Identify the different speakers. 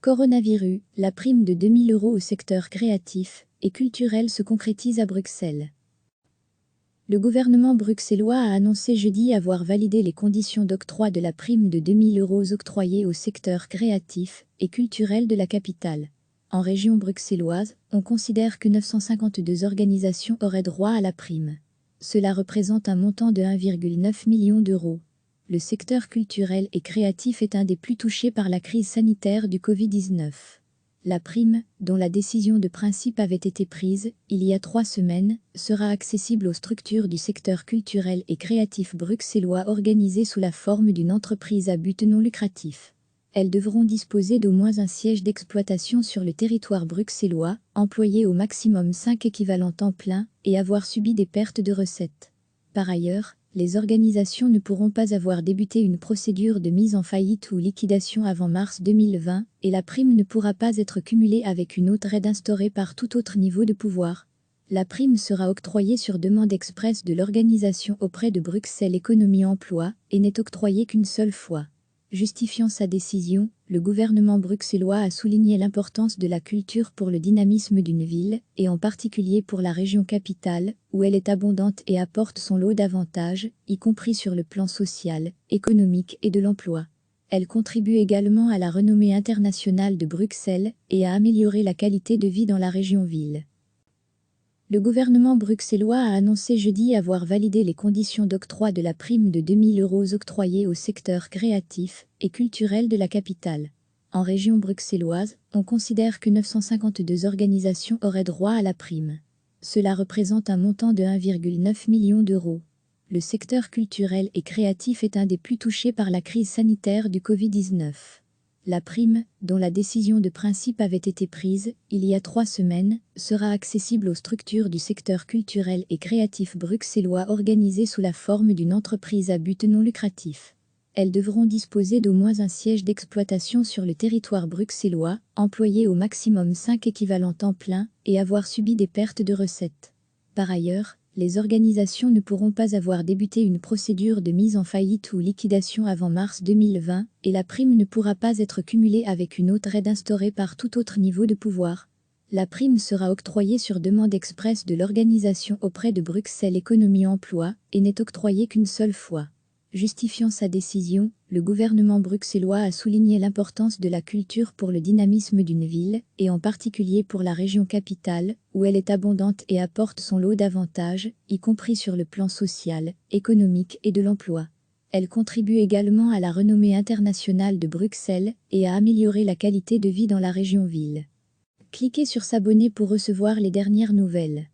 Speaker 1: Coronavirus, la prime de 2 000 € au secteur créatif et culturel se concrétise à Bruxelles. Le gouvernement bruxellois a annoncé jeudi avoir validé les conditions d'octroi de la prime de 2 000 € octroyée au secteur créatif et culturel de la capitale. En région bruxelloise, on considère que 952 organisations auraient droit à la prime. Cela représente un montant de 1,9 million d'euros. Le secteur culturel et créatif est un des plus touchés par la crise sanitaire du Covid-19. La prime, dont la décision de principe avait été prise il y a 3 semaines, sera accessible aux structures du secteur culturel et créatif bruxellois organisées sous la forme d'une entreprise à but non lucratif. Elles devront disposer d'au moins un siège d'exploitation sur le territoire bruxellois, employer au maximum 5 équivalents temps plein et avoir subi des pertes de recettes. Par ailleurs, les organisations ne pourront pas avoir débuté une procédure de mise en faillite ou liquidation avant mars 2020 et la prime ne pourra pas être cumulée avec une autre aide instaurée par tout autre niveau de pouvoir. La prime sera octroyée sur demande expresse de l'organisation auprès de Bruxelles Économie Emploi et n'est octroyée qu'une seule fois. Justifiant sa décision, le gouvernement bruxellois a souligné l'importance de la culture pour le dynamisme d'une ville, et en particulier pour la région capitale, où elle est abondante et apporte son lot d'avantages, y compris sur le plan social, économique et de l'emploi. Elle contribue également à la renommée internationale de Bruxelles et à améliorer la qualité de vie dans la région-ville. Le gouvernement bruxellois a annoncé jeudi avoir validé les conditions d'octroi de la prime de 2 000 € octroyée au secteur créatif et culturel de la capitale. En région bruxelloise, on considère que 952 organisations auraient droit à la prime. Cela représente un montant de 1,9 million d'euros. Le secteur culturel et créatif est un des plus touchés par la crise sanitaire du Covid-19. La prime, dont la décision de principe avait été prise il y a 3 semaines, sera accessible aux structures du secteur culturel et créatif bruxellois organisées sous la forme d'une entreprise à but non lucratif. Elles devront disposer d'au moins un siège d'exploitation sur le territoire bruxellois, employer au maximum 5 équivalents temps plein et avoir subi des pertes de recettes. Par ailleurs, les organisations ne pourront pas avoir débuté une procédure de mise en faillite ou liquidation avant mars 2020 et la prime ne pourra pas être cumulée avec une autre aide instaurée par tout autre niveau de pouvoir. La prime sera octroyée sur demande expresse de l'organisation auprès de Bruxelles Économie Emploi et n'est octroyée qu'une seule fois. Justifiant sa décision, le gouvernement bruxellois a souligné l'importance de la culture pour le dynamisme d'une ville, et en particulier pour la région capitale, où elle est abondante et apporte son lot d'avantages, y compris sur le plan social, économique et de l'emploi. Elle contribue également à la renommée internationale de Bruxelles et à améliorer la qualité de vie dans la région-ville. Cliquez sur s'abonner pour recevoir les dernières nouvelles.